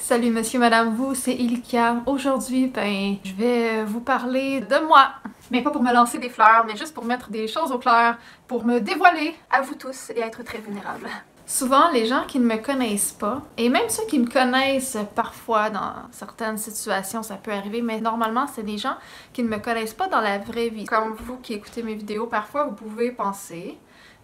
Salut monsieur, madame, vous, c'est Ilika. Aujourd'hui, je vais vous parler de moi. Mais pas pour me lancer des fleurs, mais juste pour mettre des choses au clair, pour me dévoiler à vous tous et être très vulnérable. Souvent, les gens qui ne me connaissent pas, et même ceux qui me connaissent parfois dans certaines situations, ça peut arriver, mais normalement, c'est des gens qui ne me connaissent pas dans la vraie vie. Comme vous qui écoutez mes vidéos, parfois vous pouvez penser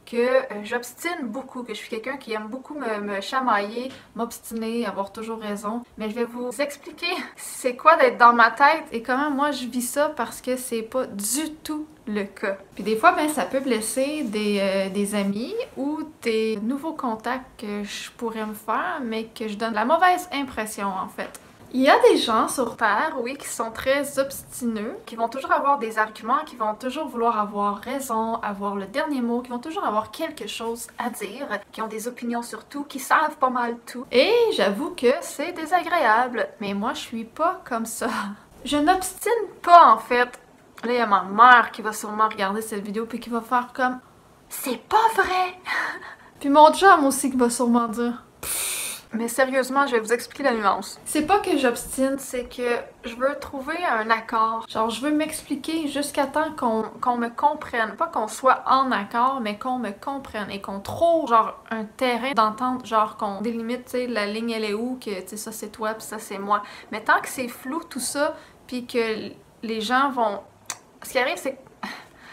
que j'obstine beaucoup, que je suis quelqu'un qui aime beaucoup me chamailler, m'obstiner, avoir toujours raison. Mais je vais vous expliquer c'est quoi d'être dans ma tête et comment moi je vis ça parce que c'est pas du tout le cas. Puis des fois, ça peut blesser des amis ou des nouveaux contacts que je pourrais me faire, mais que je donne la mauvaise impression en fait. Il y a des gens sur Terre, oui, qui sont très obstineux, qui vont toujours avoir des arguments, qui vont toujours vouloir avoir raison, avoir le dernier mot, qui vont toujours avoir quelque chose à dire, qui ont des opinions sur tout, qui savent pas mal tout. Et j'avoue que c'est désagréable, mais moi je suis pas comme ça. Je n'obstine pas en fait. Là, il y a ma mère qui va sûrement regarder cette vidéo puis qui va faire comme « C'est pas vrai! » Puis mon chum aussi qui va sûrement dire « Mais sérieusement, je vais vous expliquer la nuance. C'est pas que j'obstine, c'est que je veux trouver un accord. Genre, je veux m'expliquer jusqu'à temps qu'on me comprenne. Pas qu'on soit en accord, mais qu'on me comprenne. Et qu'on trouve, genre, un terrain d'entente. Genre, qu'on délimite, tu sais, la ligne elle est où, que, tu sais, ça c'est toi, puis ça c'est moi. Mais tant que c'est flou tout ça, puis que les gens vont... Ce qui arrive, c'est que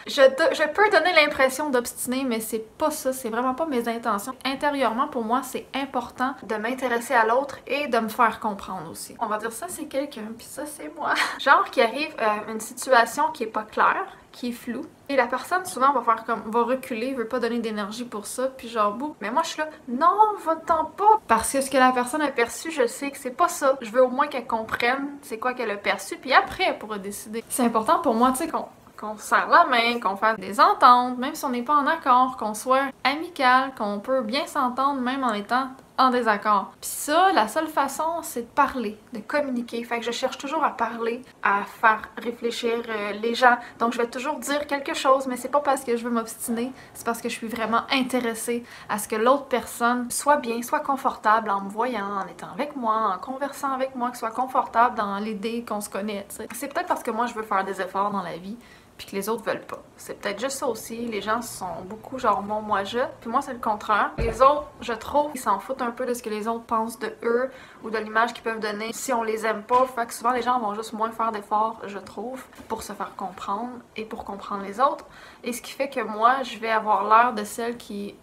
je peux donner l'impression d'obstiner, mais c'est pas ça, c'est vraiment pas mes intentions. Intérieurement, pour moi, c'est important de m'intéresser à l'autre et de me faire comprendre aussi. On va dire ça, c'est quelqu'un, puis ça, c'est moi. Genre qui arrive à une situation qui est pas claire, qui est floue, et la personne souvent va faire comme, va reculer, veut pas donner d'énergie pour ça, puis genre boum. Mais moi je suis là, non, va-t'en pas! Parce que ce que la personne a perçu, je sais que c'est pas ça. Je veux au moins qu'elle comprenne c'est quoi qu'elle a perçu, puis après elle pourra décider. C'est important pour moi, tu sais, qu'on se serre la main, qu'on fasse des ententes, même si on n'est pas en accord, qu'on soit amical, qu'on peut bien s'entendre même en étant en désaccord. Puis ça, la seule façon, c'est de parler, de communiquer. Fait que je cherche toujours à parler, à faire réfléchir les gens. Donc je vais toujours dire quelque chose, mais c'est pas parce que je veux m'obstiner, c'est parce que je suis vraiment intéressée à ce que l'autre personne soit bien, soit confortable en me voyant, en étant avec moi, en conversant avec moi, que soit confortable dans l'idée qu'on se connaît, tu sais. C'est peut-être parce que moi je veux faire des efforts dans la vie, puis que les autres veulent pas. C'est peut-être juste ça aussi. Les gens sont beaucoup genre bon, moi je, puis moi c'est le contraire. Les autres, je trouve, ils s'en foutent un peu de ce que les autres pensent de eux ou de l'image qu'ils peuvent donner si on les aime pas. Fait que souvent les gens vont juste moins faire d'efforts, je trouve, pour se faire comprendre et pour comprendre les autres. Et ce qui fait que moi, je vais avoir l'air de celle qui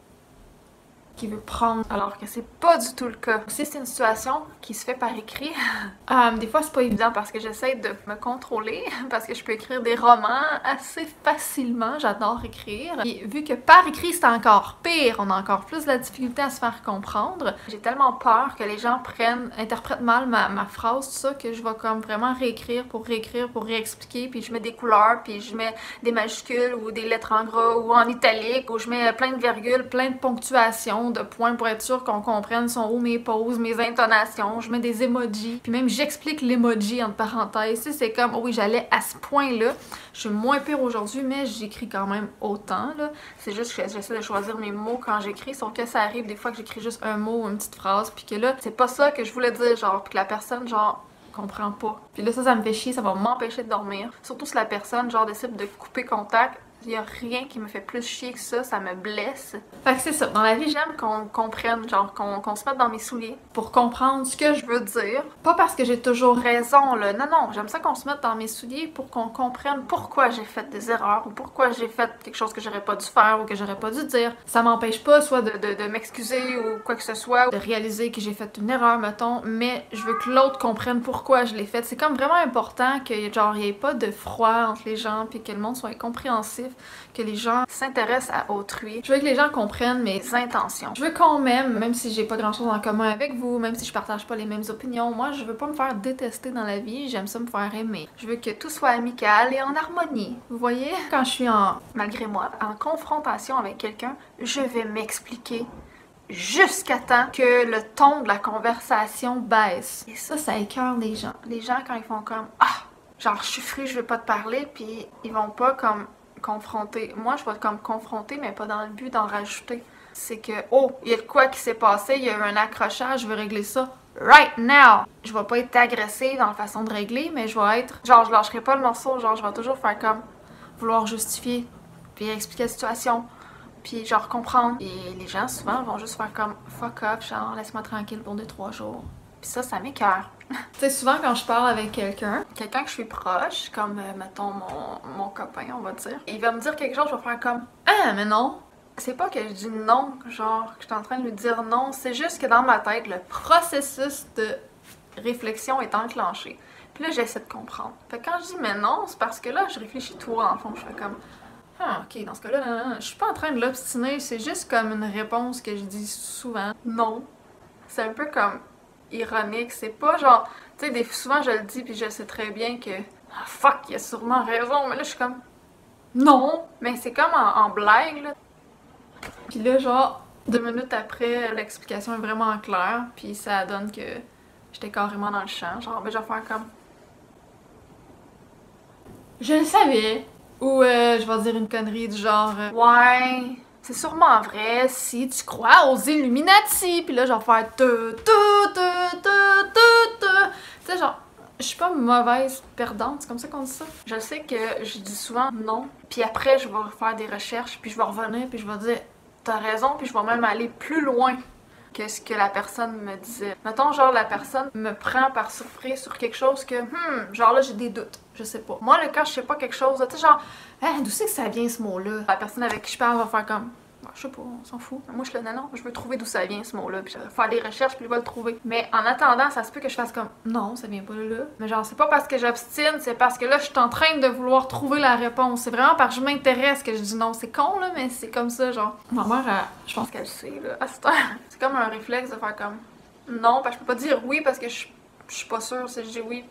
veut prendre, alors que c'est pas du tout le cas. Si c'est une situation qui se fait par écrit, des fois c'est pas évident parce que j'essaie de me contrôler, parce que je peux écrire des romans assez facilement, j'adore écrire. Et vu que par écrit c'est encore pire, on a encore plus de la difficulté à se faire comprendre, j'ai tellement peur que les gens interprètent mal ma phrase, tout ça, que je vais comme vraiment réécrire, pour réexpliquer, puis je mets des couleurs, puis je mets des majuscules ou des lettres en gras ou en italique, ou je mets plein de virgules, plein de ponctuations, de points pour être sûr qu'on comprenne sont où mes pauses, mes intonations, je mets des emojis, puis même j'explique l'emoji entre parenthèses, tu sais, c'est comme, oh oui, j'allais à ce point-là, je suis moins pire aujourd'hui, mais j'écris quand même autant, là, c'est juste que j'essaie de choisir mes mots quand j'écris, sauf que ça arrive des fois que j'écris juste un mot ou une petite phrase, puis que là, c'est pas ça que je voulais dire, genre, puis que la personne, genre, comprend pas. Puis là, ça me fait chier, ça va m'empêcher de dormir, surtout si la personne, genre, décide de couper contact. Il n'y a rien qui me fait plus chier que ça me blesse. Fait que c'est ça, dans la vie j'aime qu'on comprenne, genre qu'on se mette dans mes souliers pour comprendre ce que je veux dire. Pas parce que j'ai toujours raison là, non, j'aime ça qu'on se mette dans mes souliers pour qu'on comprenne pourquoi j'ai fait des erreurs ou pourquoi j'ai fait quelque chose que j'aurais pas dû faire ou que j'aurais pas dû dire. Ça m'empêche pas soit de m'excuser ou quoi que ce soit, de réaliser que j'ai fait une erreur mettons, mais je veux que l'autre comprenne pourquoi je l'ai faite. C'est comme vraiment important que genre il y ait pas de froid entre les gens puis que le monde soit compréhensif, que les gens s'intéressent à autrui. Je veux que les gens comprennent mes intentions. Je veux qu'on m'aime, même si j'ai pas grand chose en commun avec vous, même si je partage pas les mêmes opinions. Moi, je veux pas me faire détester dans la vie, j'aime ça me faire aimer. Je veux que tout soit amical et en harmonie. Vous voyez? Quand je suis malgré moi, en confrontation avec quelqu'un, je vais m'expliquer jusqu'à temps que le ton de la conversation baisse. Et ça écœure les gens. Les gens, quand ils font comme « Ah! Genre, je suis fru, je veux pas te parler », puis ils vont pas comme confronter. Moi, je vais comme confronter, mais pas dans le but d'en rajouter. C'est que, oh, il y a de quoi qui s'est passé, il y a eu un accrochage, je veux régler ça right now. Je vais pas être agressive dans la façon de régler, mais je vais être... Genre, je lâcherai pas le morceau, genre, je vais toujours faire comme... vouloir justifier, puis expliquer la situation, puis genre comprendre. Et les gens, souvent, vont juste faire comme fuck up, genre, laisse-moi tranquille pour 2-3 jours. Puis ça m'écoeure. Tu sais, souvent quand je parle avec quelqu'un que je suis proche, comme, mettons, mon copain, on va dire, il va me dire quelque chose, je vais faire comme ah, mais non! C'est pas que je dis non, genre, que je suis en train de lui dire non, c'est juste que dans ma tête, le processus de réflexion est enclenché. Puis là, j'essaie de comprendre. Fait que quand je dis mais non, c'est parce que là, je réfléchis tout en fond, je fais comme ah, ok, dans ce cas-là, non, je suis pas en train de l'obstiner, c'est juste comme une réponse que je dis souvent. Non. C'est un peu comme ironique, c'est pas genre, tu sais, souvent je le dis puis je sais très bien que ah, fuck, il a sûrement raison, mais là je suis comme non, mais c'est comme en blague là. Puis là genre 2 minutes après, l'explication est vraiment claire, puis ça donne que j'étais carrément dans le champ, genre ben je vais faire comme je le savais, ou je vais dire une connerie du genre ouais, c'est sûrement vrai si tu crois aux Illuminati. Puis là, je vais faire tu sais, genre, je suis pas mauvaise perdante, c'est comme ça qu'on dit ça. Je sais que je dis souvent non, puis après, je vais faire des recherches, puis je vais revenir, puis je vais dire t'as raison, puis je vais même aller plus loin que ce que la personne me disait. Mettons, genre, la personne me prend par surprise sur quelque chose que, genre là, j'ai des doutes. Je sais pas. Moi, là, quand je sais pas quelque chose, tu sais, genre, d'où c'est que ça vient ce mot-là? La personne avec qui je parle va faire comme, je sais pas, on s'en fout. Moi, je suis là, non, je veux trouver d'où ça vient ce mot-là. Puis je vais faire des recherches, puis je vais le trouver. Mais en attendant, ça se peut que je fasse comme, non, ça vient pas de là. Mais genre, c'est pas parce que j'obstine, c'est parce que là, je suis en train de vouloir trouver la réponse. C'est vraiment parce que je m'intéresse que je dis non. C'est con, là, mais c'est comme ça, genre. Ma mère, je pense qu'elle sait, là, à cette heure. C'est comme un réflexe de faire comme, non, parce que je peux pas dire oui parce que je suis pas sûre si je dis oui.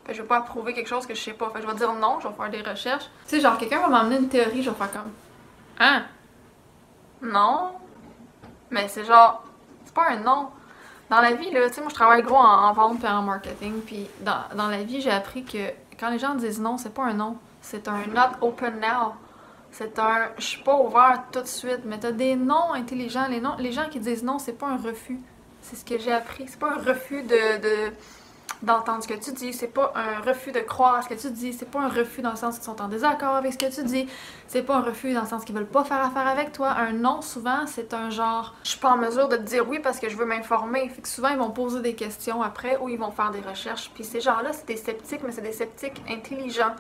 Fait que je vais pas approuver quelque chose que je sais pas. Fait que je vais dire non, je vais faire des recherches. Tu sais, genre, quelqu'un va m'emmener une théorie, je vais faire comme, hein? Non. Mais c'est genre, c'est pas un non. Dans la vie, là, tu sais, moi je travaille gros en vente et en marketing, puis dans la vie, j'ai appris que quand les gens disent non, c'est pas un non. C'est un not open now. C'est un je suis pas ouvert tout de suite. Mais t'as des noms intelligents. Les gens qui disent non, c'est pas un refus. C'est ce que j'ai appris. C'est pas un refus d'entendre ce que tu dis, c'est pas un refus de croire à ce que tu dis, c'est pas un refus dans le sens qu'ils sont en désaccord avec ce que tu dis, c'est pas un refus dans le sens qu'ils veulent pas faire affaire avec toi. Un non, souvent, c'est un genre je suis pas en mesure de te dire oui parce que je veux m'informer. Fait que souvent, ils vont poser des questions après ou ils vont faire des recherches. Puis ces gens-là, c'est des sceptiques, mais c'est des sceptiques intelligents.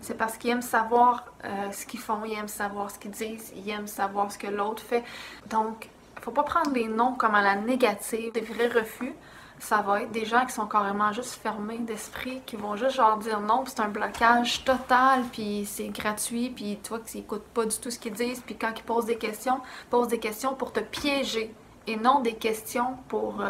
C'est parce qu'ils aiment savoir ce qu'ils font, ils aiment savoir ce qu'ils disent, ils aiment savoir ce que l'autre fait. Donc, faut pas prendre les noms comme à la négative, des vrais refus. Ça va être des gens qui sont carrément juste fermés d'esprit, qui vont juste genre dire non, puis c'est un blocage total, puis c'est gratuit, puis toi qui n'écoutes pas du tout ce qu'ils disent, puis quand ils posent des questions pour te piéger, et non des questions pour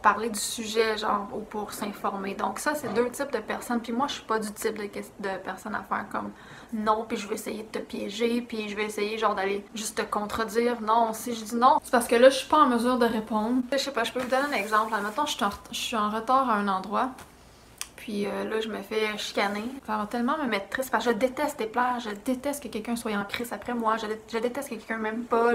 parler du sujet, genre, ou pour s'informer. Donc ça, c'est 2 types de personnes, puis moi, je suis pas du type de personne à faire comme non, puis je vais essayer de te piéger, puis je vais essayer genre d'aller juste te contredire. Non, si je dis non, c'est parce que là, je suis pas en mesure de répondre. Je sais pas, je peux vous donner un exemple. Admettons, je suis en retard à un endroit, puis là, je me fais chicaner. Ça va tellement me mettre triste, parce que je déteste déplaire, je déteste que quelqu'un soit en crise après moi, je déteste que quelqu'un m'aime pas,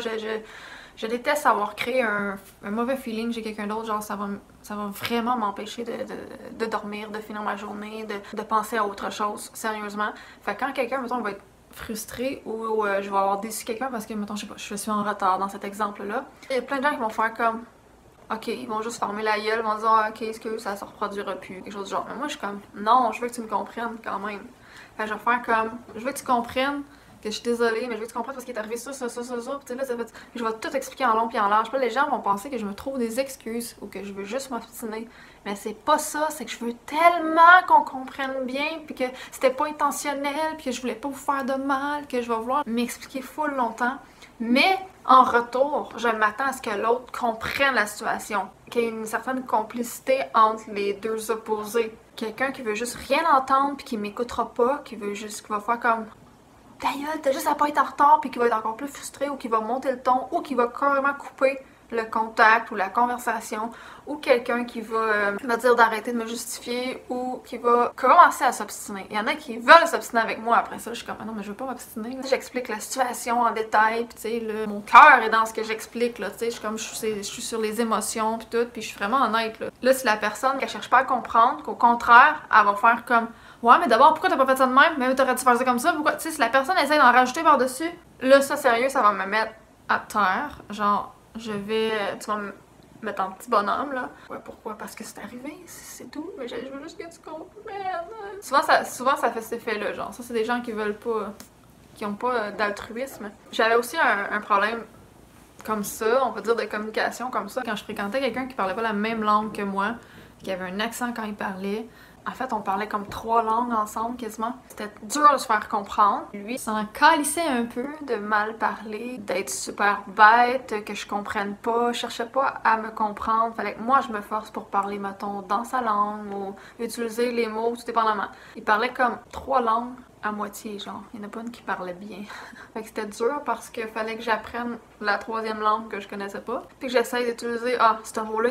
je déteste avoir créé un mauvais feeling chez quelqu'un d'autre, genre ça va vraiment m'empêcher de dormir, de finir ma journée, de penser à autre chose, sérieusement. Fait que quand quelqu'un, mettons, va être frustré ou je vais avoir déçu quelqu'un parce que, mettons, je sais pas, je suis en retard dans cet exemple-là, il y a plein de gens qui vont faire comme ok, ils vont juste fermer la gueule, ils vont dire ah, ok, excuse, ça se reproduira plus, quelque chose du genre. Mais moi, je suis comme non, je veux que tu me comprennes quand même. Fait que je vais faire comme je veux que tu comprennes que je suis désolée, mais je veux que tu comprennes parce qu'il est arrivé ça. Puis là, je vais tout expliquer en long puis en large. Puis là, les gens vont penser que je me trouve des excuses ou que je veux juste m'obstiner. Mais c'est pas ça, c'est que je veux tellement qu'on comprenne bien, puis que c'était pas intentionnel, puis que je voulais pas vous faire de mal, que je vais vouloir m'expliquer full longtemps. Mais en retour, je m'attends à ce que l'autre comprenne la situation, qu'il y ait une certaine complicité entre les deux opposés. Quelqu'un qui veut juste rien entendre puis qui m'écoutera pas, qui va faire comme ta gueule, t'as juste à pas être en retard, puis qui va être encore plus frustré, ou qui va monter le ton, ou qui va carrément couper le contact ou la conversation, ou quelqu'un qui va me dire d'arrêter de me justifier ou qui va commencer à s'obstiner. Il y en a qui veulent s'obstiner avec moi après ça. Je suis comme, ah non, mais je veux pas m'obstiner. J'explique la situation en détail, puis tu sais, mon cœur est dans ce que j'explique, là, tu sais, je suis sur les émotions, puis tout, puis je suis vraiment honnête, là. Là, si la personne, qu'elle cherche pas à comprendre, qu'au contraire, elle va faire comme, ouais, mais d'abord, pourquoi t'as pas fait ça de même? Mais t'aurais dû faire ça comme ça? Pourquoi? Tu sais, si la personne essaie d'en rajouter par-dessus, là, ça, sérieux, ça va me mettre à terre. Genre, tu vas me mettre en petit bonhomme, là. Ouais, pourquoi? Parce que c'est arrivé, c'est tout. Mais je veux juste que tu comprennes. Souvent, ça fait cet effet-là, genre. Ça, c'est des gens qui veulent pas, qui ont pas d'altruisme. J'avais aussi un problème comme ça, on va dire de communication comme ça. Quand je fréquentais quelqu'un qui parlait pas la même langue que moi, qui avait un accent quand il parlait, en fait, on parlait comme 3 langues ensemble quasiment. C'était dur de se faire comprendre. Lui s'en calissait un peu de mal parler, d'être super bête, que je comprenne pas, je cherchais pas à me comprendre. Fallait que moi je me force pour parler, mettons, dans sa langue ou utiliser les mots tout dépendamment. Il parlait comme 3 langues à moitié, genre. Il n'y en a pas une qui parlait bien. Fait que c'était dur parce qu'il fallait que j'apprenne la 3e langue que je connaissais pas. Puis que j'essaye d'utiliser, ce mot-là,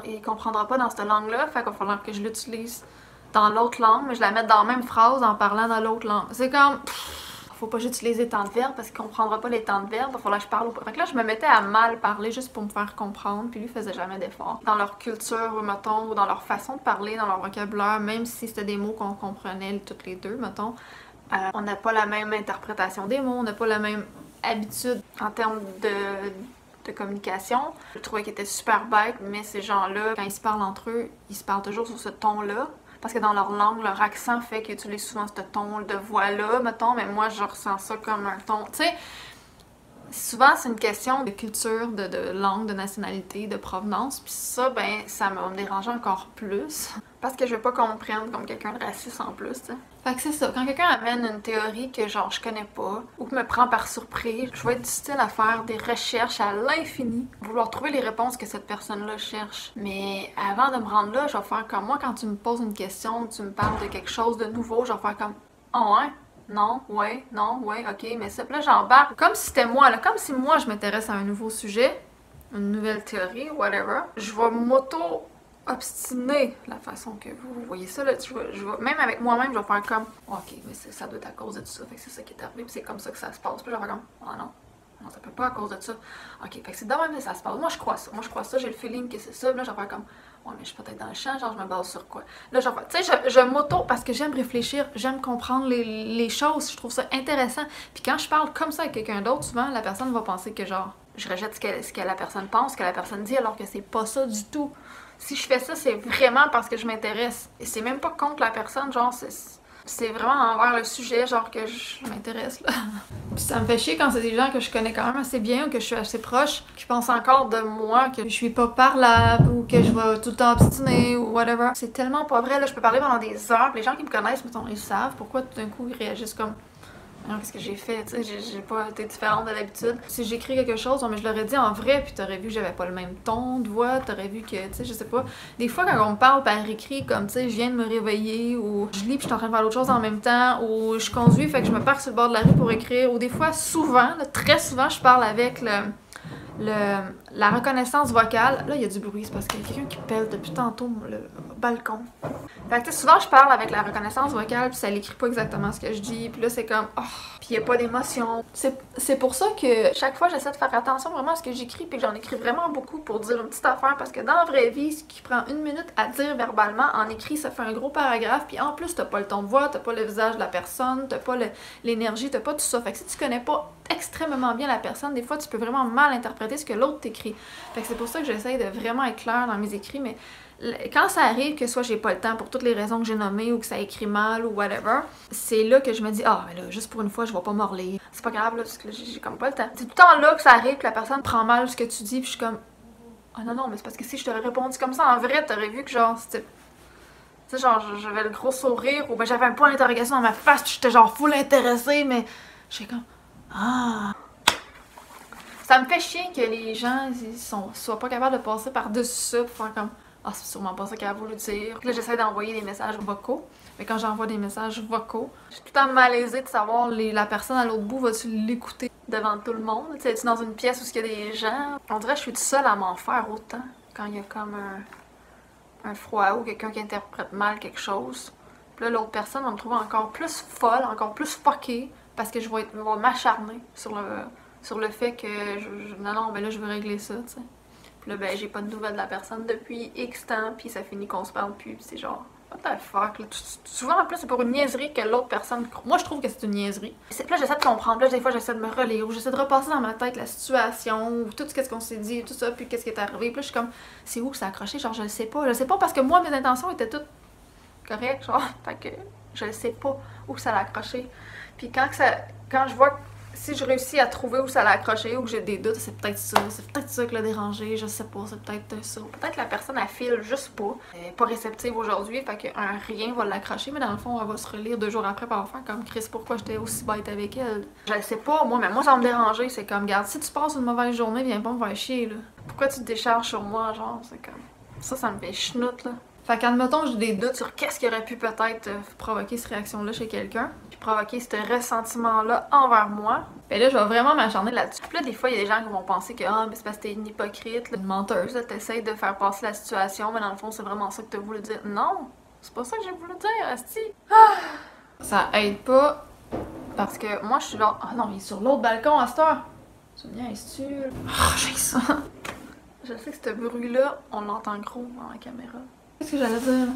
il comprendra pas dans cette langue-là. Fait qu'il va falloir que je l'utilise dans l'autre langue, mais je la mette dans la même phrase en parlant dans l'autre langue. C'est comme, faut pas juste utiliser tant de verbes parce qu'il comprendra pas les temps de verbes, il va falloir que je parle. Fait que là, je me mettais à mal parler juste pour me faire comprendre, puis lui faisait jamais d'effort. Dans leur culture, mettons, ou dans leur façon de parler, dans leur vocabulaire, même si c'était des mots qu'on comprenait toutes les deux, mettons, on n'a pas la même interprétation des mots, on n'a pas la même habitude en termes de communication. Je trouvais qu'ils étaient super bêtes, mais ces gens-là, quand ils se parlent entre eux, ils se parlent toujours sur ce ton-là. Parce que dans leur langue, leur accent fait qu'ils utilisent souvent ce ton de voix-là, mettons, mais moi, je ressens ça comme un ton. Tu sais, souvent, c'est une question de culture, de langue, de nationalité, de provenance, puis ça, ben, ça va me déranger encore plus. Parce que je veux pas qu'on me prenne comme quelqu'un de raciste en plus, tu sais. Fait que c'est ça, quand quelqu'un amène une théorie que genre je connais pas, ou que me prend par surprise, je vais être du style à faire des recherches à l'infini, vouloir trouver les réponses que cette personne-là cherche. Mais avant de me rendre là, je vais faire comme moi, quand tu me poses une question, tu me parles de quelque chose de nouveau, je vais faire comme « Oh ouais? Non, ouais, non, ouais, ok, mais ça, puis là j'embarque comme si c'était moi, là, comme si moi je m'intéresse à un nouveau sujet, une nouvelle théorie, whatever, je vais m'auto-obstiner la façon que vous voyez ça, là, même avec moi-même, je vais faire comme ok, mais ça doit être à cause de tout ça, fait que c'est ça qui est arrivé, puis c'est comme ça que ça se passe, puis je vais faire comme oh non, non, ça peut pas à cause de ça, ok, fait que c'est de même que ça se passe, moi je crois ça, j'ai le feeling que c'est ça, puis là je vais faire comme ouais, mais je suis peut-être dans le champ, genre je me base sur quoi? Là, genre, tu sais, je m'auto, parce que j'aime réfléchir, j'aime comprendre les choses, je trouve ça intéressant. Puis quand je parle comme ça avec quelqu'un d'autre, souvent, la personne va penser que, genre, je rejette ce que la personne pense, ce que la personne dit, alors que c'est pas ça du tout. Si je fais ça, c'est vraiment parce que je m'intéresse. Et c'est même pas contre la personne, genre, c'est vraiment envers le sujet, genre, que je m'intéresse, là. Puis ça me fait chier quand c'est des gens que je connais quand même assez bien ou que je suis assez proche, qui pensent encore de moi que je suis pas parlable ou que je vais tout le temps obstiner ou whatever. C'est tellement pas vrai, là, je peux parler pendant des heures, puis les gens qui me connaissent, mettons, ils savent pourquoi tout d'un coup ils réagissent comme non, qu'est-ce que j'ai fait, tu sais, j'ai pas été différente de l'habitude. Si j'écris quelque chose, mais je l'aurais dit en vrai, puis t'aurais vu que j'avais pas le même ton de voix, t'aurais vu que, tu sais, je sais pas. Des fois, quand on me parle par écrit, comme, tu sais, je viens de me réveiller, ou je lis puis je suis en train de faire l'autre chose en même temps, ou je conduis, fait que je me pars sur le bord de la rue pour écrire, ou des fois, souvent, là, très souvent, je parle avec la reconnaissance vocale. Là, il y a du bruit, c'est parce qu'il y a quelqu'un qui pèle depuis tantôt le balcon. Fait que souvent, je parle avec la reconnaissance vocale, puis ça l'écrit pas exactement ce que je dis, puis là, c'est comme, oh, puis il y a pas d'émotion. C'est pour ça que chaque fois, j'essaie de faire attention vraiment à ce que j'écris, puis que j'en écris vraiment beaucoup pour dire une petite affaire, parce que dans la vraie vie, ce qui prend 1 minute à dire verbalement, en écrit, ça fait un gros paragraphe, puis en plus, t'as pas le ton de voix, t'as pas le visage de la personne, t'as pas l'énergie, t'as pas tout ça. Fait que si tu connais pas extrêmement bien la personne, des fois, tu peux vraiment mal interpréter ce que l'autre t'écrit. Fait que c'est pour ça que j'essaie de vraiment être claire dans mes écrits, mais quand ça arrive que soit j'ai pas le temps pour toutes les raisons que j'ai nommées ou que ça écrit mal ou whatever, c'est là que je me dis ah mais là juste pour une fois je vais pas m'orler. C'est pas grave là parce que j'ai comme pas le temps. C'est tout le temps là que ça arrive que la personne prend mal ce que tu dis puis je suis comme ah non mais c'est parce que si je t'aurais répondu comme ça en vrai t'aurais vu que genre c'était tu sais genre j'avais le gros sourire ou ben j'avais un point d'interrogation dans ma face puis j'étais genre full intéressée mais j'étais comme ah. Ça me fait chier que les gens soient pas capables de passer par-dessus ça pour faire comme ah, c'est sûrement pas ça qu'elle a voulu dire. Puis là, j'essaie d'envoyer des messages vocaux. Mais quand j'envoie des messages vocaux, je suis tout le temps malaisée de savoir la personne à l'autre bout, va-tu l'écouter devant tout le monde? Tu sais, dans une pièce où il y a des gens. On dirait que je suis toute seule à m'en faire autant quand il y a comme un froid ou quelqu'un qui interprète mal quelque chose. Puis là, l'autre personne va me trouver encore plus folle, encore plus fuckée, parce que je vais m'acharner sur le fait que non, ben là, je veux régler ça, tu sais. Puis là, ben, j'ai pas de nouvelles de la personne depuis X temps, puis ça finit qu'on se parle plus, puis c'est genre, what the fuck, là. Souvent, en plus, c'est pour une niaiserie que l'autre personne. Moi, je trouve que c'est une niaiserie. Puis là, j'essaie de comprendre, puis là, des fois, j'essaie de me relire, ou j'essaie de repasser dans ma tête la situation, ou tout ce qu'on s'est dit, tout ça, puis qu'est-ce qui est arrivé. Puis là, je suis comme, c'est où que ça a accroché? Genre, je le sais pas. Je le sais pas parce que moi, mes intentions étaient toutes correctes, genre, fait que je le sais pas où ça l'a accroché. Puis quand je vois si je réussis à trouver où ça l'a accroché ou que j'ai des doutes, c'est peut-être ça qui l'a dérangé, je sais pas, c'est peut-être ça. Peut-être la personne elle file juste pas, elle est pas réceptive aujourd'hui, fait qu'un rien va l'accrocher, mais dans le fond, elle va se relire 2 jours après, elle va faire comme Chris, pourquoi j'étais aussi bête avec elle. Je le sais pas, moi, mais moi ça va me déranger, c'est comme, regarde, si tu passes une mauvaise journée, viens pas me faire chier, là. Pourquoi tu te décharges sur moi, genre, c'est comme, ça me fait chenoute, là. Fait qu'admettons, j'ai des doutes sur qu'est-ce qui aurait pu peut-être provoquer cette réaction-là chez quelqu'un, puis provoquer ce ressentiment-là envers moi. Puis là, je vais vraiment m'acharner là-dessus. Puis là, des fois, il y a des gens qui vont penser que mais c'est parce que t'es une hypocrite, là, une menteuse. Là, t'essayes de faire passer la situation, mais dans le fond, c'est vraiment ça que t'as voulu dire. Non, c'est pas ça que j'ai voulu dire, asti. Ça aide pas, parce que moi, je suis genre, ah non, il est sur l'autre balcon à cette heure. Tu me niaises-tu? J'ai ça. Je sais que ce bruit-là, on l'entend gros dans la caméra. Qu'est-ce que j'allais dire?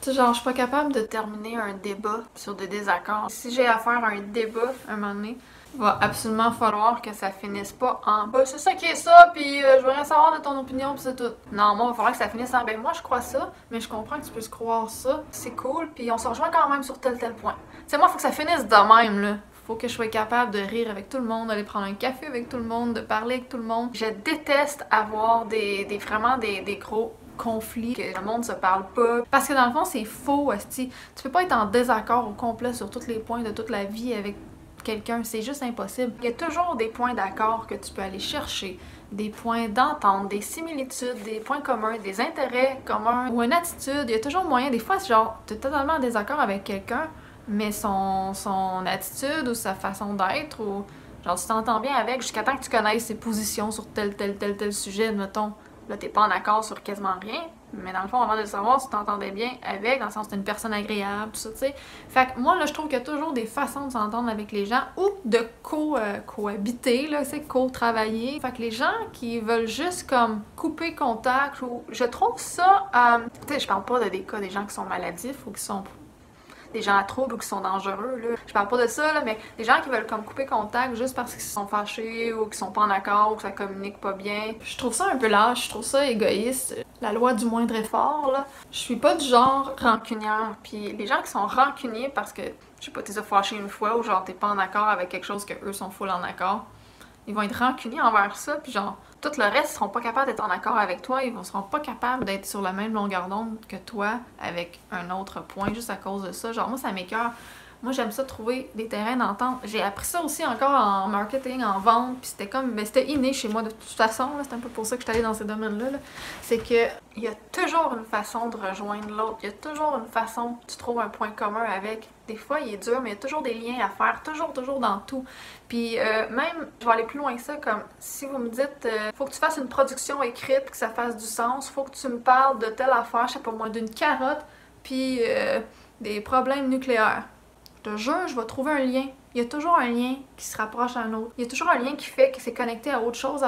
Tu sais, genre, je suis pas capable de terminer un débat sur des désaccords. Si j'ai à faire un débat, un moment donné, il va absolument falloir que ça finisse pas en « c'est ça qui est ça, puis je veux rien savoir de ton opinion, puis c'est tout. » Non, moi, il va falloir que ça finisse en « ben moi, je crois ça, mais je comprends que tu puisses croire ça, c'est cool, puis on se rejoint quand même sur tel point. » Tu sais, moi, il faut que ça finisse de même, là. Faut que je sois capable de rire avec tout le monde, d'aller prendre un café avec tout le monde, de parler avec tout le monde. Je déteste avoir vraiment des gros conflits, que le monde se parle pas. Parce que dans le fond, c'est faux, esti. Tu peux pas être en désaccord au complet sur tous les points de toute la vie avec quelqu'un, c'est juste impossible. Il y a toujours des points d'accord que tu peux aller chercher, des points d'entente, des similitudes, des points communs, des intérêts communs ou une attitude. Il y a toujours moyen. Des fois, c'est genre, t'es totalement en désaccord avec quelqu'un, mais son attitude ou sa façon d'être ou genre tu t'entends bien avec jusqu'à temps que tu connaisses ses positions sur tel sujet, admettons. Là, t'es pas en accord sur quasiment rien, mais dans le fond, avant de le savoir, tu t'entendais bien avec, dans le sens que t'es une personne agréable, tout ça, tu sais. Fait que moi, là, je trouve qu'il y a toujours des façons de s'entendre avec les gens ou de cohabiter, là, tu sais, co-travailler. Fait que les gens qui veulent juste, comme, couper contact ou... Je trouve ça... tu sais, je parle pas des cas des gens qui sont maladifs ou qui sont... des gens à trouble ou qui sont dangereux, là. Je parle pas de ça, là, mais des gens qui veulent comme couper contact juste parce qu'ils sont fâchés ou qu'ils sont pas en accord ou que ça communique pas bien. Je trouve ça un peu lâche, je trouve ça égoïste. La loi du moindre effort, là. Je suis pas du genre rancunière. Puis les gens qui sont rancuniers parce que, je sais pas, t'es fâché une fois ou genre t'es pas en accord avec quelque chose que eux sont full en accord, ils vont être rancuniers envers ça, puis genre, tout le reste, ils seront pas capables d'être en accord avec toi, ils seront pas capables d'être sur la même longueur d'onde que toi avec un autre point juste à cause de ça. Genre, moi, ça m'écoeure. Moi, j'aime ça trouver des terrains d'entente. J'ai appris ça aussi encore en marketing, en vente, puis c'était comme, ben, c'était inné chez moi de toute façon, c'est un peu pour ça que je suis allée dans ces domaines-là. Là. C'est que il y a toujours une façon de rejoindre l'autre, il y a toujours une façon, tu trouves un point commun avec. Des fois, il est dur, mais il y a toujours des liens à faire, toujours dans tout. Puis même, je vais aller plus loin que ça, comme si vous me dites, faut que tu fasses une production écrite, que ça fasse du sens, faut que tu me parles de telle affaire, je sais pas moi, d'une carotte, puis des problèmes nucléaires. Je te jure, je vais trouver un lien. Il y a toujours un lien qui se rapproche à un autre. Il y a toujours un lien qui fait que c'est connecté à autre chose,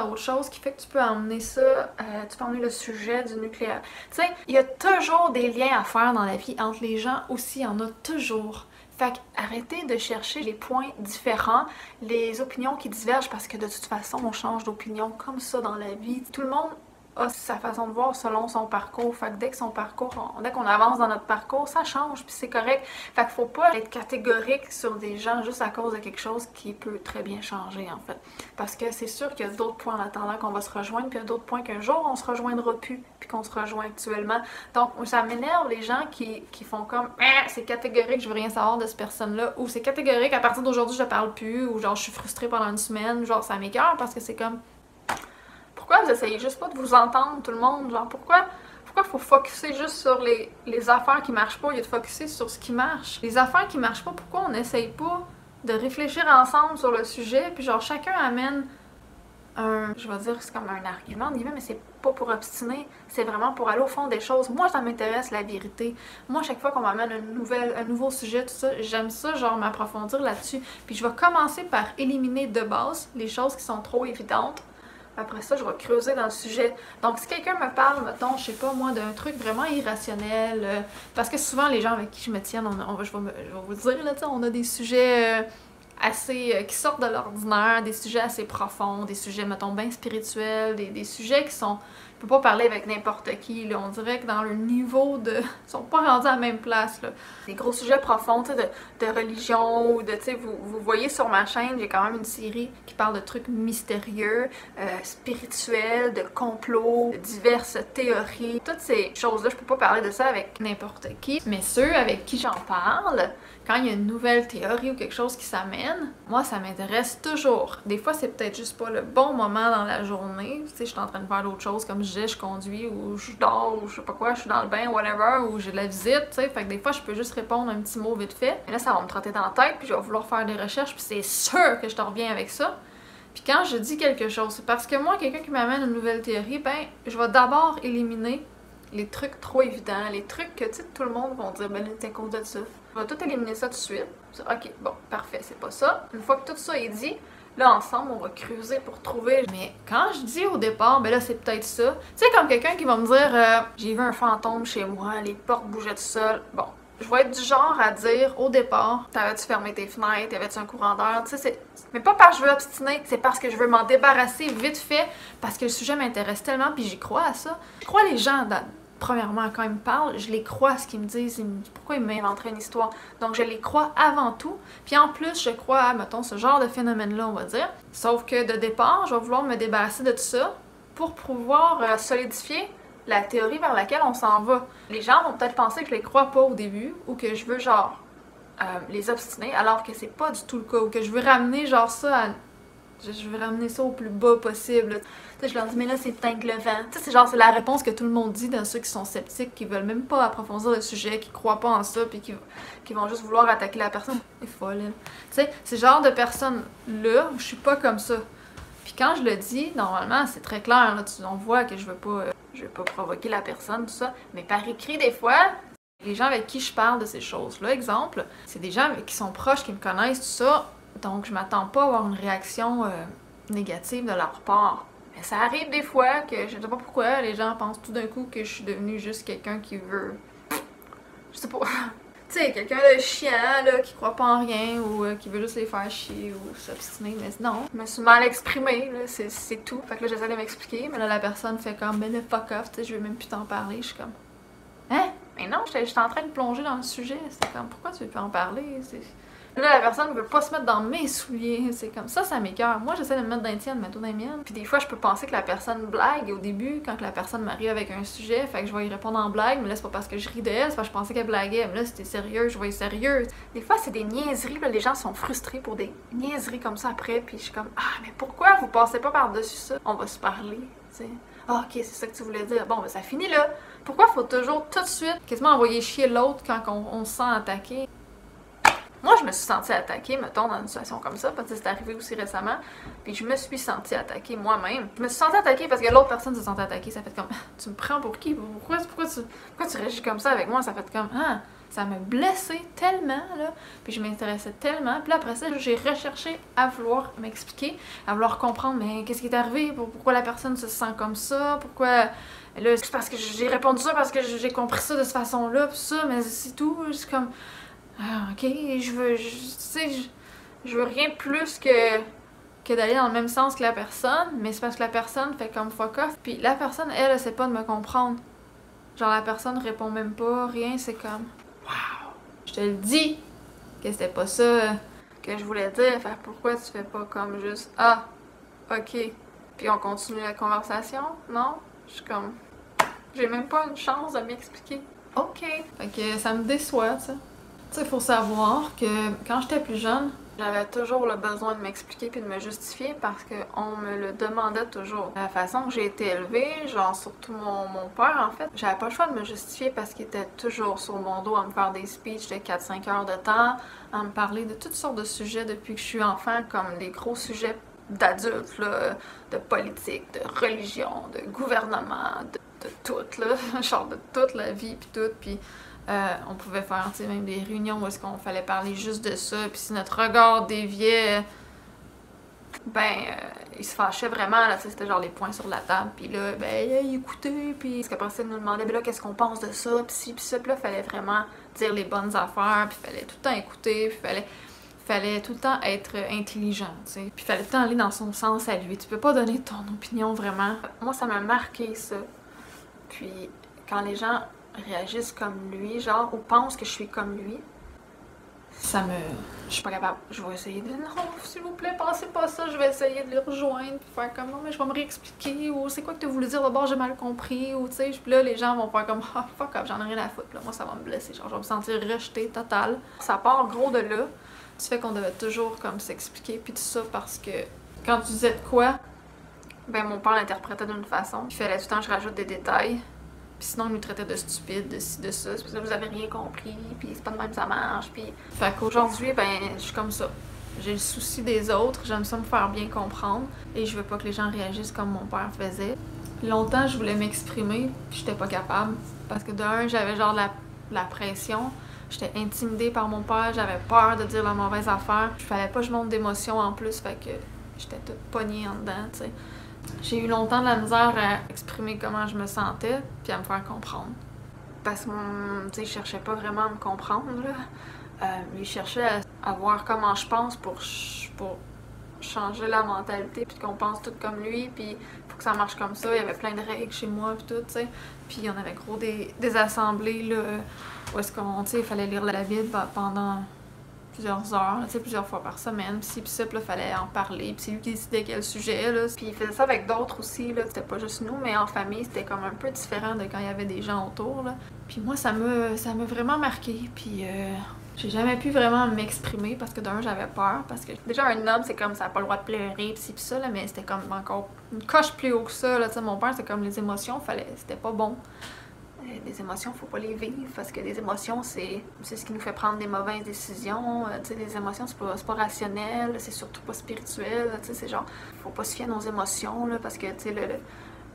qui fait que tu peux emmener ça, tu peux emmener le sujet du nucléaire. Tu sais, il y a toujours des liens à faire dans la vie entre les gens aussi, il y en a toujours. Fait qu'arrêtez de chercher les points différents, les opinions qui divergent, parce que de toute façon, on change d'opinion comme ça dans la vie. Tout le monde a sa façon de voir selon son parcours. Fait que dès qu'on avance dans notre parcours, ça change, puis c'est correct. Fait qu'il faut pas être catégorique sur des gens juste à cause de quelque chose qui peut très bien changer, en fait. Parce que c'est sûr qu'il y a d'autres points en attendant qu'on va se rejoindre, puis il y a d'autres points qu'un jour on se rejoindra plus, puis qu'on se rejoint actuellement. Donc, ça m'énerve les gens qui font comme « c'est catégorique, je veux rien savoir de cette personne-là » ou « c'est catégorique, à partir d'aujourd'hui, je parle plus » ou genre « je suis frustrée pendant une semaine », genre ça m'écoeure parce que c'est comme... Pourquoi vous essayez juste pas de vous entendre, tout le monde? Genre, pourquoi Pourquoi il faut focusser juste sur les affaires qui marchent pas au lieu de focusser sur ce qui marche? Les affaires qui marchent pas, pourquoi on n'essaye pas de réfléchir ensemble sur le sujet, puis genre chacun amène je vais dire c'est comme un argument, mais c'est pas pour obstiner, c'est vraiment pour aller au fond des choses. Moi, ça m'intéresse la vérité. Moi, chaque fois qu'on m'amène un nouveau sujet, tout ça, j'aime ça, genre m'approfondir là-dessus. Puis je vais commencer par éliminer de base les choses qui sont trop évidentes. Après ça, je vais creuser dans le sujet. Donc, si quelqu'un me parle, mettons, je sais pas moi, d'un truc vraiment irrationnel, parce que souvent, les gens avec qui je me tiens, je vais vous dire, là, on a des sujets assez qui sortent de l'ordinaire, des sujets assez profonds, des sujets, mettons, bien spirituels, des sujets qui sont... Je peux pas parler avec n'importe qui, là. On dirait que dans le niveau de... Ils sont pas rendus à la même place, là. Des gros sujets profonds, tu sais, de religion, ou de, tu sais, vous voyez sur ma chaîne, j'ai quand même une série qui parle de trucs mystérieux, spirituels, de complots, de diverses théories. Toutes ces choses-là, je peux pas parler de ça avec n'importe qui, mais ceux avec qui j'en parle, quand il y a une nouvelle théorie ou quelque chose qui s'amène, moi, ça m'intéresse toujours. Des fois, c'est peut-être juste pas le bon moment dans la journée. Tu sais, je suis en train de faire d'autres choses, comme je conduis, ou je dors, ou je sais pas quoi, je suis dans le bain, whatever, ou j'ai de la visite, tu sais. Fait que des fois, je peux juste répondre un petit mot vite fait. Et là, ça va me trotter dans la tête, puis je vais vouloir faire des recherches, puis c'est sûr que je te reviens avec ça. Puis quand je dis quelque chose, c'est parce que moi, quelqu'un qui m'amène une nouvelle théorie, ben, je vais d'abord éliminer les trucs trop évidents, les trucs que, tu sais, tout le monde va dire, ben, c'est à cause de ça. Je vais tout éliminer ça tout de suite. Ok, bon, parfait, c'est pas ça. Une fois que tout ça est dit, là, ensemble, on va creuser pour trouver. Mais quand je dis au départ, ben là, c'est peut-être ça. Tu sais, comme quelqu'un qui va me dire, j'ai vu un fantôme chez moi, les portes bougeaient tout seul. Bon, je vais être du genre à dire au départ, t'avais-tu fermé tes fenêtres, t'avais-tu un courant d'air, tu sais, mais pas parce que je veux obstiner, c'est parce que je veux m'en débarrasser vite fait, parce que le sujet m'intéresse tellement, puis j'y crois à ça. Je crois les gens premièrement, quand ils me parlent, je les crois à ce qu'ils me disent, pourquoi ils m'inventeraient une histoire. Donc je les crois avant tout, puis en plus je crois à, mettons, ce genre de phénomène-là, on va dire. Sauf que de départ, je vais vouloir me débarrasser de tout ça pour pouvoir solidifier la théorie vers laquelle on s'en va. Les gens vont peut-être penser que je les crois pas au début, ou que je veux genre les obstiner, alors que c'est pas du tout le cas, ou que je veux ramener genre ça à... Je veux ramener ça au plus bas possible. Tu sais, je leur dis, mais là, c'est peut-être le vent. Tu sais, c'est genre, c'est la réponse que tout le monde dit dans ceux qui sont sceptiques, qui veulent même pas approfondir le sujet, qui croient pas en ça, puis qui vont juste vouloir attaquer la personne. C'est folle, elle. Tu sais, c'est le genre de personne-là où je suis pas comme ça. Puis quand je le dis, normalement, c'est très clair, là, on voit que je veux pas provoquer la personne, tout ça. Mais par écrit, des fois, les gens avec qui je parle de ces choses-là, exemple, c'est des gens qui sont proches, qui me connaissent, tout ça. Donc, je m'attends pas à avoir une réaction négative de leur part. Mais ça arrive des fois que je sais pas pourquoi les gens pensent tout d'un coup que je suis devenue juste quelqu'un qui veut... Je sais pas... tu sais, quelqu'un de chiant, là, qui croit pas en rien ou qui veut juste les faire chier ou s'obstiner. Mais non, je me suis mal exprimée, là, c'est tout. Fait que là, j'essaie de m'expliquer, mais là, la personne fait comme, ben le fuck off, tu sais, je veux même plus t'en parler. Je suis comme, hein? Mais non, j'étais en train de plonger dans le sujet. C'est comme, pourquoi tu veux plus en parler? Là, la personne ne veut pas se mettre dans mes souliers. C'est comme ça m'écoeure. Moi, j'essaie de me mettre dans les tiennes, mais toi dans les miennes. Puis des fois, je peux penser que la personne blague au début, quand la personne m'arrive avec un sujet, fait que je vais y répondre en blague, mais là, c'est pas parce que je ris d'elle, c'est parce que je pensais qu'elle blaguait. Mais là, c'était sérieux, je voyais sérieux. Des fois, c'est des niaiseries, là, les gens sont frustrés pour des niaiseries comme ça après, puis je suis comme, ah, mais pourquoi vous passez pas par-dessus ça? On va se parler, tu sais. Ah, ok, c'est ça que tu voulais dire. Bon, ben ça finit là. Pourquoi faut toujours tout de suite quasiment envoyer chier l'autre quand on se sent attaqué? Moi, je me suis sentie attaquée, mettons, dans une situation comme ça, parce que c'est arrivé aussi récemment, puis je me suis sentie attaquée moi-même. Je me suis sentie attaquée parce que l'autre personne se sentait attaquée, ça fait comme, tu me prends pour qui? Pourquoi tu réagis comme ça avec moi? Ça fait comme, ah, ça m'a blessée tellement, là, puis je m'intéressais tellement, puis là, après ça, j'ai recherché à vouloir m'expliquer, à vouloir comprendre, mais qu'est-ce qui est arrivé? Pourquoi la personne se sent comme ça? Pourquoi... Là, c'est parce que j'ai répondu ça, parce que j'ai compris ça de cette façon-là, puis ça, mais c'est tout, c'est comme... Ah, ok, je veux rien plus que d'aller dans le même sens que la personne, mais c'est parce que la personne fait comme fuck off, puis la personne, elle essaie pas de me comprendre. Genre, la personne répond même pas, rien, c'est comme... Wow! Je te le dis que c'était pas ça que je voulais dire, fait pourquoi tu fais pas comme juste... Ah, ok, puis on continue la conversation, non? Je suis comme... J'ai même pas une chance de m'expliquer. Ok! Fait que ça me déçoit, tu sais. Tu sais, il faut savoir que quand j'étais plus jeune, J'avais toujours le besoin de m'expliquer puis de me justifier parce qu'on me le demandait toujours. La façon que j'ai été élevée, genre surtout mon père en fait, j'avais pas le choix de me justifier parce qu'il était toujours sur mon dos à me faire des speeches de 4-5 heures de temps, à me parler de toutes sortes de sujets depuis que je suis enfant, comme des gros sujets d'adultes, là, de politique, de religion, de gouvernement, de tout, là, genre de toute la vie puis tout, puis on pouvait faire même des réunions où est-ce qu'on fallait parler juste de ça, puis si notre regard déviait, il se fâchait vraiment, là, c'était genre les poings sur la table, puis là, il écoutait, puis parce qu'après ça, il nous demandait, là, qu'est-ce qu'on pense de ça, puis ci, puis ça, puis là, fallait vraiment dire les bonnes affaires, puis fallait tout le temps écouter, puis fallait tout le temps être intelligent, tu sais, puis fallait tout le temps aller dans son sens à lui, tu peux pas donner ton opinion vraiment. Moi, ça m'a marqué, ça, puis quand les gens réagissent comme lui, genre, ou pensent que je suis comme lui, je suis pas capable. Je vais essayer de... Non, s'il vous plaît, passez pas ça. Je vais essayer de les rejoindre, puis faire comme... Non, mais je vais me réexpliquer, ou c'est quoi que tu voulu dire d'abord, j'ai mal compris, ou tu sais, puis là, les gens vont faire comme... Ah, fuck up, j'en ai rien à foutre, là. Moi, ça va me blesser, genre, je vais me sentir rejetée totale. Ça part gros de là, du fait qu'on devait toujours, comme, s'expliquer, puis tout ça, parce que quand tu disais de quoi, mon père l'interprétait d'une façon. Il fallait tout le temps que je rajoute des détails. Puis sinon, il nous traitait de stupides, de ci, de ça. Puis là, vous avez rien compris, puis c'est pas de même ça marche. Puis... Fait qu'aujourd'hui, je suis comme ça. J'ai le souci des autres, j'aime ça me faire bien comprendre. Et je veux pas que les gens réagissent comme mon père faisait. Longtemps, je voulais m'exprimer, puis j'étais pas capable. Parce que d'un, j'avais genre la pression. J'étais intimidée par mon père, j'avais peur de dire la mauvaise affaire. Il fallait pas que je monte d'émotion en plus, fait que j'étais toute pognée en dedans, tu sais. J'ai eu longtemps de la misère à exprimer comment je me sentais, puis à me faire comprendre. Parce que, tu sais, il cherchait pas vraiment à me comprendre, là. Il cherchait à voir comment je pense pour changer la mentalité, puis qu'on pense tout comme lui, puis faut que ça marche comme ça. Il y avait plein de règles chez moi, puis tout, tu sais. Puis on avait gros des assemblées, là, où est-ce qu'on, tu sais, il fallait lire la Bible pendant plusieurs heures, tu sais, plusieurs fois par semaine, puis ça, puis là, fallait en parler, puis c'est lui qui décidait quel sujet, là. Puis il faisait ça avec d'autres aussi, là, c'était pas juste nous, mais en famille, c'était comme un peu différent de quand il y avait des gens autour, là. Puis moi, ça m'a vraiment marqué, puis j'ai jamais pu vraiment m'exprimer, parce que d'un, j'avais peur, parce que déjà, un homme, c'est comme, ça a pas le droit de pleurer, puis ci, puis ça, là, mais c'était comme encore une coche plus haut que ça, là, tu sais, mon père, c'est comme les émotions, c'était pas bon. Des émotions, faut pas les vivre parce que des émotions, c'est ce qui nous fait prendre des mauvaises décisions. Tu sais, des émotions, c'est pas rationnel, c'est surtout pas spirituel. Tu sais, c'est genre, faut pas se fier à nos émotions là, parce que tu sais,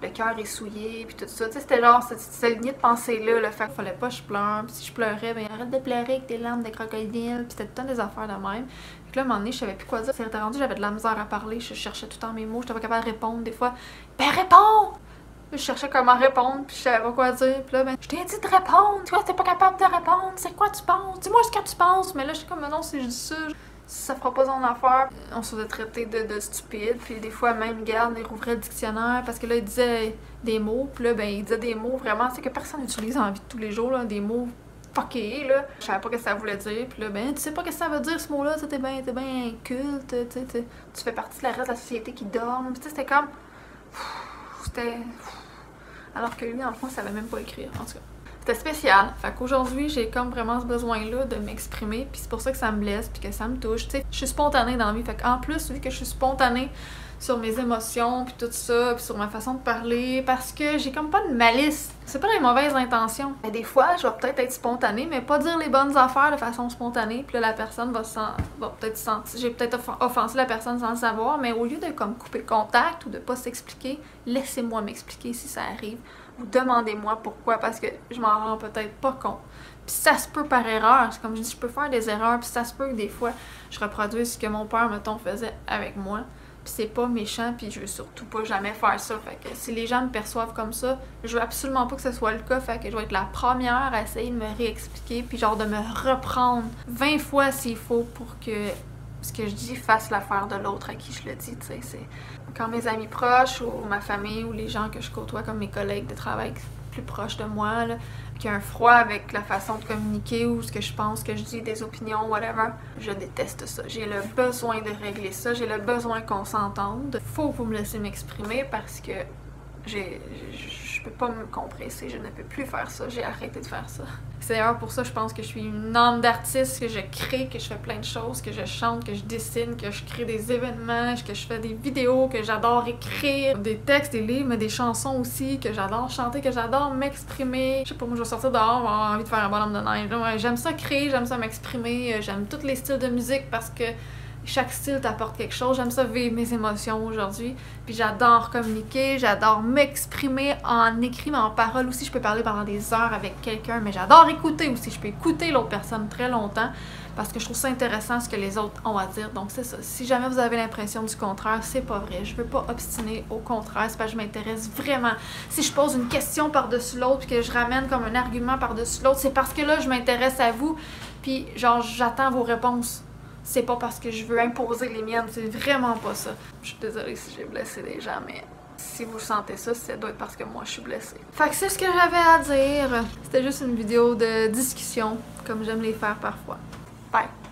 le cœur est souillé, puis tout ça. Tu sais, c'était genre, cette lignée de pensée-là. Là, fait qu'il fallait pas que je pleure. Puis si je pleurais, arrête de pleurer avec tes larmes de crocodile. Puis c'était tout le temps des affaires de même. Puis là, à un moment donné, je savais plus quoi dire. C'était rendu, j'avais de la misère à parler. Je cherchais tout le temps mes mots. J'étais pas capable de répondre. Des fois, réponds! Je cherchais comment répondre, puis je savais pas quoi dire. Puis là, je t'ai dit de répondre, tu vois, t'es pas capable de répondre, c'est quoi tu penses? Dis-moi ce que tu penses. Mais là, je suis comme, non, si je dis ça, ça fera pas son affaire. On se faisait traiter de stupide, puis des fois, même, garde, il rouvrait le dictionnaire, parce que là, il disait des mots, puis là, il disait des mots vraiment, c'est que personne n'utilise dans la vie de tous les jours, là, des mots fuckés, là. Je savais pas ce que ça voulait dire, puis là, tu sais pas ce que ça veut dire, ce mot-là, t'es bien inculte, tu fais partie de la reste de la société qui dorme, tu sais, c'était comme... Alors que lui, en fond, il savait même pas écrire, en tout cas. C'était spécial. Fait qu'aujourd'hui, j'ai comme vraiment ce besoin-là de m'exprimer, puis c'est pour ça que ça me blesse, puis que ça me touche. Tu sais, je suis spontanée dans la vie, fait qu'en plus, vu que je suis spontanée sur mes émotions, puis tout ça, puis sur ma façon de parler, parce que j'ai comme pas de malice. C'est pas des mauvaises intentions. Mais des fois, je vais peut-être être spontanée, mais pas dire les bonnes affaires de façon spontanée, puis là, la personne va peut-être sentir... J'ai peut-être offensé la personne sans le savoir, mais au lieu de comme couper le contact ou de pas s'expliquer, laissez-moi m'expliquer si ça arrive. Ou demandez-moi pourquoi, parce que je m'en rends peut-être pas compte. Puis ça se peut par erreur, c'est comme je dis, je peux faire des erreurs, puis ça se peut que des fois, je reproduise ce que mon père, mettons, faisait avec moi. Puis c'est pas méchant, puis je veux surtout pas jamais faire ça. Fait que si les gens me perçoivent comme ça, je veux absolument pas que ce soit le cas. Fait que je vais être la première à essayer de me réexpliquer, puis genre de me reprendre 20 fois s'il faut pour que ce que je dis fasse l'affaire de l'autre à qui je le dis, tu sais. C'est quand mes amis proches ou ma famille ou les gens que je côtoie comme mes collègues de travail plus proches de moi, là, qu'il y a un froid avec la façon de communiquer ou ce que je pense, que je dis, des opinions, whatever, je déteste ça. J'ai le besoin de régler ça, j'ai le besoin qu'on s'entende. Faut que vous me laissez m'exprimer parce que Je peux pas me compresser, je ne peux plus faire ça, j'ai arrêté de faire ça. C'est d'ailleurs pour ça je pense que je suis une âme d'artiste, que je crée, que je fais plein de choses, que je chante, que je dessine, que je crée des événements, que je fais des vidéos, que j'adore écrire, des textes, des livres, mais des chansons aussi, que j'adore chanter, que j'adore m'exprimer. Je sais pas, moi je vais sortir dehors, avoir envie de faire un bonhomme de neige. Ouais, j'aime ça créer, j'aime ça m'exprimer, j'aime tous les styles de musique parce que chaque style t'apporte quelque chose. J'aime ça vivre mes émotions aujourd'hui. Puis j'adore communiquer, j'adore m'exprimer en écrit, mais en parole aussi. Je peux parler pendant des heures avec quelqu'un, mais j'adore écouter aussi. Je peux écouter l'autre personne très longtemps parce que je trouve ça intéressant ce que les autres ont à dire. Donc c'est ça. Si jamais vous avez l'impression du contraire, c'est pas vrai. Je veux pas obstiner. Au contraire, c'est parce que je m'intéresse vraiment. Si je pose une question par-dessus l'autre puis que je ramène comme un argument par-dessus l'autre, c'est parce que là, je m'intéresse à vous. Puis genre, j'attends vos réponses. C'est pas parce que je veux imposer les miennes, c'est vraiment pas ça. Je suis désolée si j'ai blessé des gens, mais si vous sentez ça, ça doit être parce que moi je suis blessée. Fait que c'est ce que j'avais à dire. C'était juste une vidéo de discussion, comme j'aime les faire parfois. Bye!